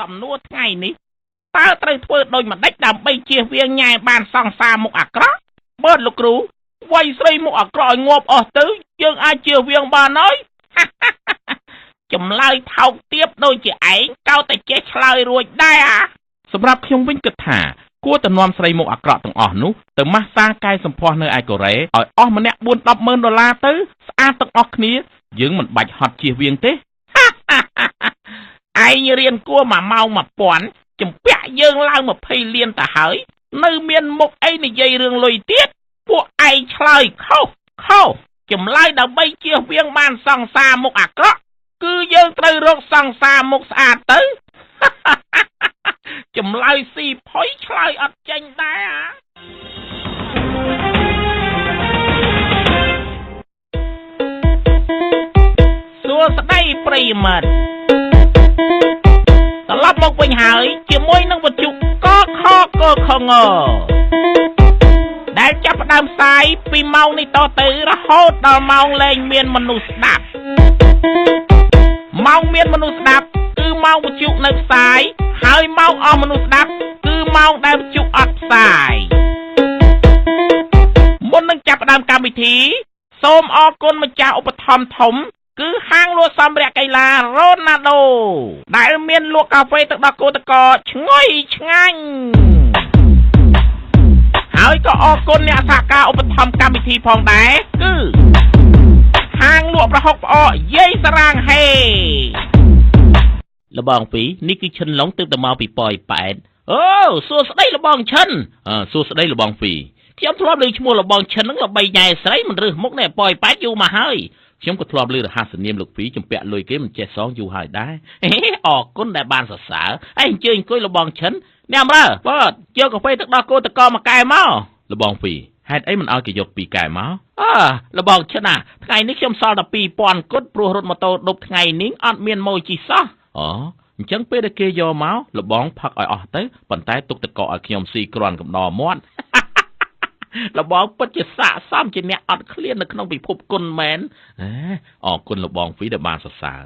សំណួរថ្ងៃនេះតើត្រូវធ្វើដូចម្ដេចដើម្បីជៀសវាងញ៉ែបានសង្សារមុខអាក្រក់បើលោកគ្រូវាយស្រីមុខអាក្រក់ឲ្យងាប់អស់ទៅយើងអាចជៀសវាងបានហើយចម្លើយថោកទាបដូចជាឯងកោតតែចេះឆ្លើយរួចដែរសម្រាប់ខ្ញុំវិញគិតថាគួរតែនាំស្រីមុខអាក្រក់ទាំងអស់នោះទៅម៉ាស្សាកាយសម្ផស្សនៅឯកូរ៉េឲ្យអស់ម្នាក់$4-10,000ទៅស្អាតទាំងអស់គ្នាយើងមិនបាច់ហត់ជៀសវាងទេឯងរៀនគួរ1ម៉ោង1000ចម្ពាក់យើងឡើង20លានទៅហើយនៅមានមុខអីនិយាយរឿងលុយទៀតពួកឯងឆ្លើយខុសចម្លើយដើម្បីជៀសវាងបានសង្សារមុខអាក្រក់គឺយើងត្រូវរកសង្សារមុខស្អាតទៅចម្លើយស៊ីផុយឆ្លើយអត់ចេញដែរសួស្តីប្រិយមិត្តត្រឡប់មកវិញហើយជាមួយនឹងវិទ្យុកខកខងដែលចាប់ផ្ដើមផ្សាយពីម៉ោងនេះតទៅរហូតដល់ម៉ោងលែងមានមនុស្សស្ដាប់ម៉ោងមានមនុស្សស្ដាប់គឺម៉ោងវិទ្យុនៅផ្សាយហើយម៉ោងអស់មនុស្សស្ដាប់គឺម៉ោងដែលវិទ្យុអត់ផ្សាយមុននឹងចាប់ផ្ដើមកម្មវិធីសូមអរគុណម្ចាស់ឧបត្ថម្ភធំគឺហាងលក់សម្ភារៈកីឡារ៉ូណាល់ដូដែលមានលក់កាហ្វេទឹកដោះគោតកឈ្ងុយឆ្ងាញ់ហើយក៏អរគុណអ្នកសហការឧបត្ថម្ភកម្មវិធីផងដែរគឺហាងលក់ប្រហុកផ្អកយាយសារាងហេលបងពីនេះគឺឈិនឡុងទើបតែមកពីប៉ោយប៉ែតអូសួស្ដីលបងឈិនសួស្ដីលបងពីខ្ញុំធ្លាប់ឮឈ្មោះលបងឈិននឹងល្បីញ៉ែស្រីមិនរើសមុខនៅប៉ោយប៉ែតយូរមកហើយខ្ញុំក៏ធ្លាប់ឮរហស្សនាមលោកពីចម្ពាក់លុយគេមិនចេះសងយូរហើយដែរអរគុណដែលបានសរសើរអញ្ជើញអង្គុយលបងឈិនអ្នកអំរើបាទយកកាហ្វេទឹកដោះគោតកមួយកែមកលបងពីហេតុអីមិនឲ្យគេយក2កែមកលបងឈិនថ្ងៃនេះខ្ញុំសល់តែ2000គត់ព្រោះរត់ម៉ូតូដប់ថ្ងៃនេះអត់មានម៉ូយជិះសោះអញ្ចឹងពេលដែលគេយកមកលបងផឹកឲ្យអស់ទៅប៉ុន្តែទុកតកឲ្យខ្ញុំស៊ីគ្រាន់កំដរមាត់លបងពិតជាស័ក្តិសមជាអ្នកអត់ឃ្លាននៅក្នុងពិភពគុណមែនអរគុណលបងពីដែលបានសរសើរ